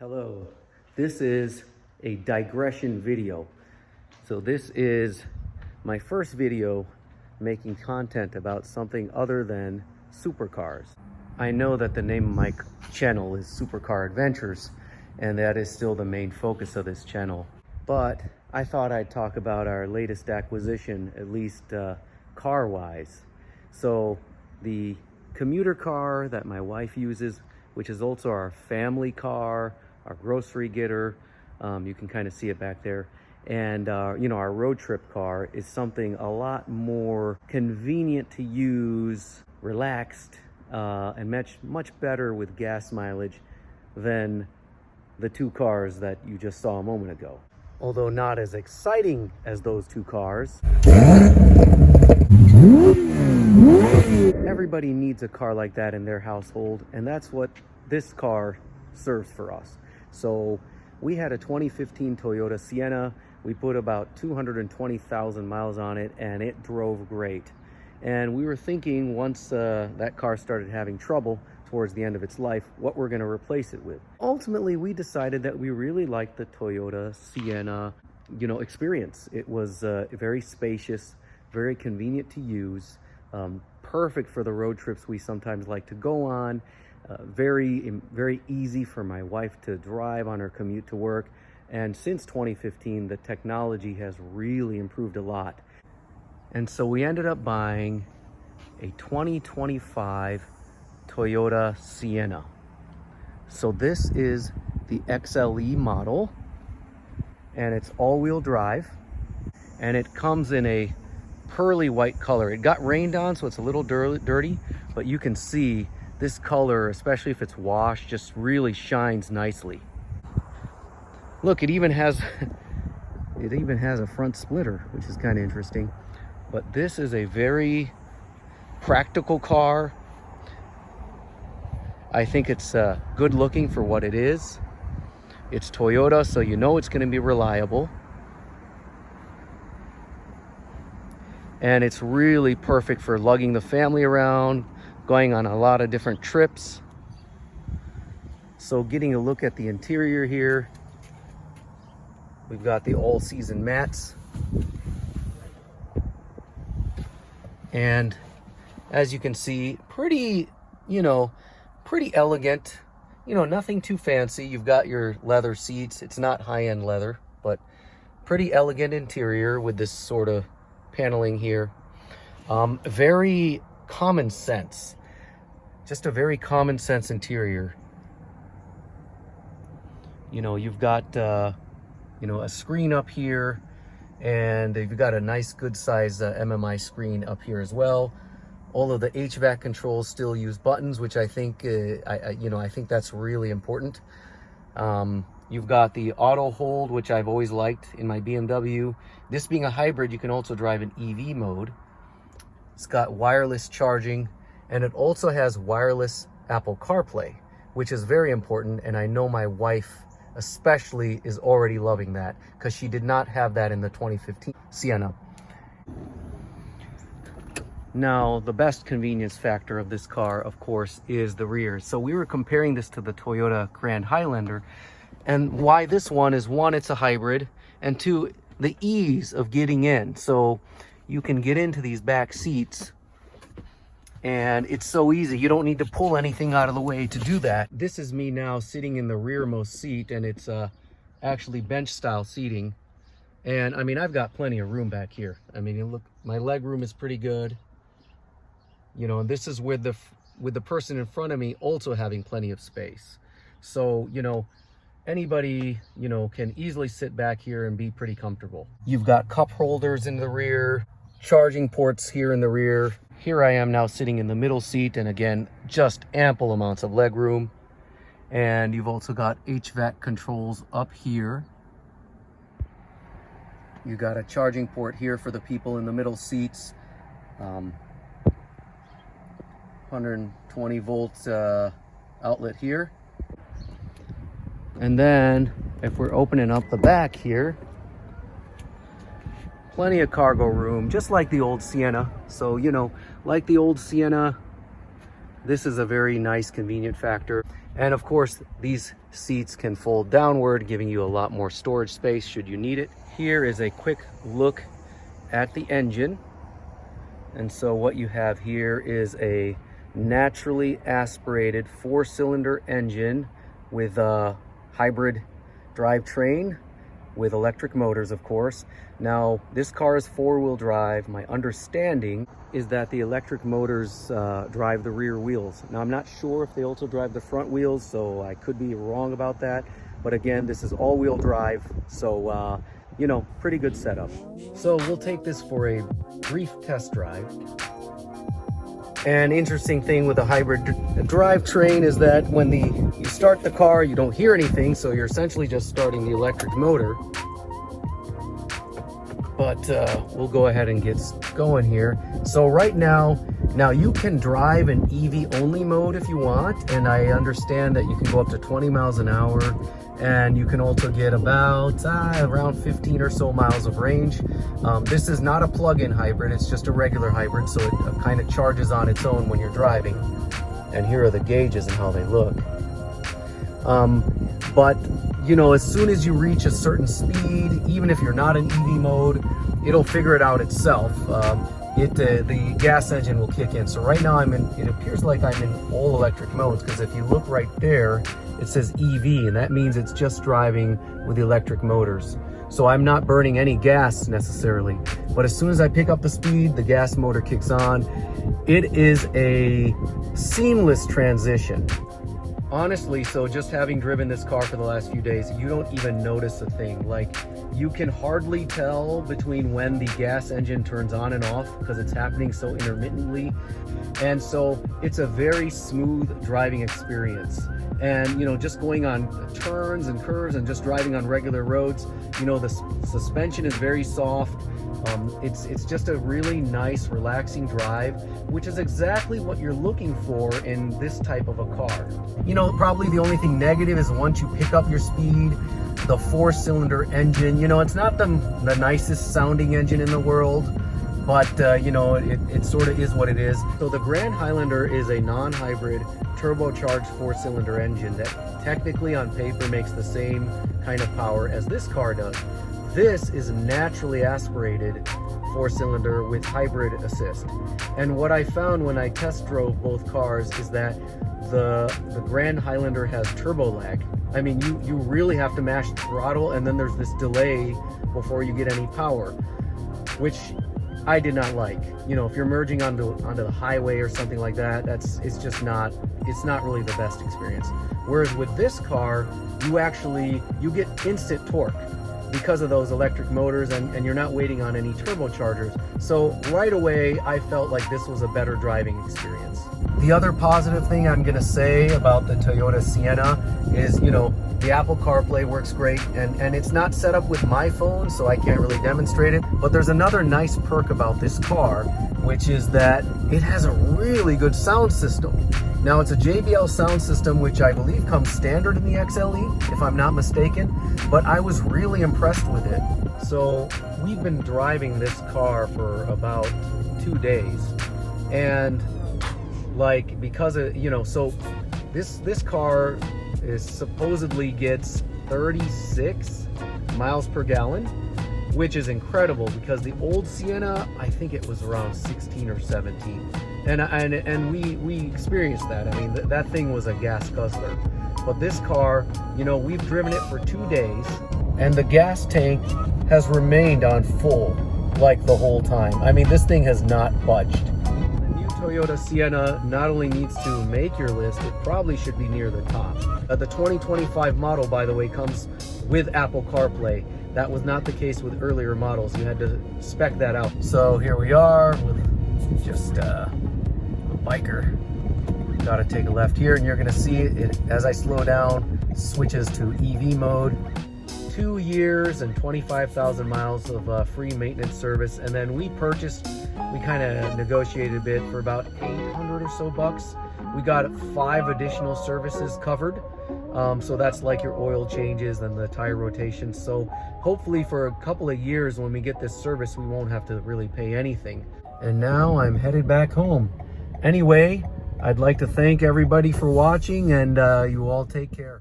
Hello, this is a digression video. So this is my first video making content about something other than supercars. I know that the name of my channel is Supercar Adventures, and that is still the main focus of this channel. But I thought I'd talk about our latest acquisition, at least car-wise. So the commuter car that my wife uses, which is also our family car, our grocery getter, you can kind of see it back there, and our road trip car is something a lot more convenient to use, relaxed, and much better with gas mileage than the two cars that you just saw a moment ago. Although not as exciting as those two cars. Everybody needs a car like that in their household, and that's what this car serves for us. So we had a 2015 Toyota Sienna. We put about 220,000 miles on it, and it drove great. And we were thinking, once that car started having trouble towards the end of its life, what we're going to replace it with. Ultimately, we decided that we really liked the Toyota Sienna, experience. It was very spacious, very convenient to use, perfect for the road trips we sometimes like to go on. Very easy for my wife to drive on her commute to work. And since 2015, the technology has really improved a lot. And so we ended up buying a 2025 Toyota Sienna. So this is the XLE model, and it's all-wheel drive, and it comes in a pearly white color. It got rained on, so it's a little dirty, but you can see this color, especially if it's washed, just really shines nicely. Look, it even has a front splitter, which is kind of interesting. But this is a very practical car. I think it's good looking for what it is. It's Toyota, so you know it's going to be reliable. And it's really perfect for lugging the family around, going on a lot of different trips. So getting a look at the interior here, we've got the all-season mats. And as you can see, pretty elegant, nothing too fancy. You've got your leather seats. It's not high-end leather, but pretty elegant interior with this sort of paneling here. Very common sense. Just a very common sense interior. You've got a screen up here, and you've got a nice good size MMI screen up here as well. All of the HVAC controls still use buttons, which I think I think that's really important. You've got the auto hold, which I've always liked in my BMW. This being a hybrid, you can also drive in EV mode. It's got wireless charging, and it also has wireless Apple CarPlay, which is very important, and I know my wife especially is already loving that, because she did not have that in the 2015 Sienna. Now, the best convenience factor of this car, of course, is the rear. So we were comparing this to the Toyota Grand Highlander, and why this one is, one, it's a hybrid, and two, the ease of getting in. So you can get into these back seats, and it's so easy. You don't need to pull anything out of the way to do that. This is me now sitting in the rearmost seat, and it's actually bench style seating. And I mean, I've got plenty of room back here. I mean, you look, my leg room is pretty good. And this is with the person in front of me also having plenty of space. So, anybody, can easily sit back here and be pretty comfortable. You've got cup holders in the rear, charging ports here in the rear. Here I am now sitting in the middle seat, and again, just ample amounts of leg room. And you've also got HVAC controls up here. You got a charging port here for the people in the middle seats. 120 volts outlet here. And then if we're opening up the back here, plenty of cargo room, just like the old Sienna. So, like the old Sienna, this is a very nice convenient factor. And of course, these seats can fold downward, giving you a lot more storage space should you need it. Here is a quick look at the engine. And so what you have here is a naturally aspirated 4-cylinder engine with a hybrid drivetrain with electric motors, of course. Now, this car is 4-wheel drive. My understanding is that the electric motors drive the rear wheels. Now, I'm not sure if they also drive the front wheels, so I could be wrong about that. But again, this is all-wheel drive, so you know, pretty good setup. So we'll take this for a brief test drive. An interesting thing with a hybrid drivetrain is that when you start the car, you don't hear anything, so you're essentially just starting the electric motor. But we'll go ahead and get going here. So right now you can drive in EV only mode if you want, and I understand that you can go up to 20 miles an hour, and you can also get about around 15 or so miles of range. This is not a plug-in hybrid, it's just a regular hybrid, so it kind of charges on its own when you're driving. And here are the gauges and how they look. But you know, as soon as you reach a certain speed, even if you're not in EV mode, it'll figure it out itself. The gas engine will kick in. So right now it appears like I'm in all electric modes, because if you look right there, it says EV, and that means it's just driving with the electric motors. So I'm not burning any gas necessarily. But as soon as I pick up the speed, the gas motor kicks on. It is a seamless transition. Honestly, so just having driven this car for the last few days, you don't even notice a thing. Like, you can hardly tell between when the gas engine turns on and off because it's happening so intermittently. And so it's a very smooth driving experience. And, you know, just going on turns and curves and just driving on regular roads, you know, the suspension is very soft. It's just a really nice, relaxing drive, which is exactly what you're looking for in this type of a car. You know, probably the only thing negative is once you pick up your speed, the 4-cylinder engine, you know, it's not the nicest sounding engine in the world, but you know, it sort of is what it is. So the Grand Highlander is a non-hybrid turbocharged 4-cylinder engine that technically on paper makes the same kind of power as this car does. This is naturally aspirated 4-cylinder with hybrid assist. And what I found when I test drove both cars is that the Grand Highlander has turbo lag. I mean, you really have to mash the throttle, and then there's this delay before you get any power, which I did not like. You know, if you're merging onto the highway or something like that, it's not really the best experience. Whereas with this car, you get instant torque because of those electric motors, and you're not waiting on any turbochargers. So right away, I felt like this was a better driving experience. The other positive thing I'm gonna say about the Toyota Sienna is, you know, the Apple CarPlay works great, and it's not set up with my phone, so I can't really demonstrate it. But there's another nice perk about this car, which is that it has a really good sound system. Now, it's a JBL sound system, which I believe comes standard in the XLE, if I'm not mistaken, but I was really impressed with it. So we've been driving this car for about 2 days, and like, because of, you know, so this car is supposedly gets 36 miles per gallon, which is incredible because the old Sienna, I think it was around 16 or 17. And we experienced that. I mean, that thing was a gas guzzler. But this car, you know, we've driven it for 2 days, and the gas tank has remained on full like the whole time. I mean, this thing has not budged. The new Toyota Sienna not only needs to make your list, it probably should be near the top. The 2025 model, by the way, comes with Apple CarPlay. That was not the case with earlier models. You had to spec that out. So here we are with just a biker. Gotta take a left here, and you're gonna see it as I slow down, switches to EV mode. 2 years and 25,000 miles of free maintenance service, and then we kind of negotiated a bit for about 800 or so bucks. We got 5 additional services covered. So that's like your oil changes and the tire rotations. So hopefully for a couple of years when we get this service, we won't have to really pay anything. And now I'm headed back home. Anyway, I'd like to thank everybody for watching, and you all take care.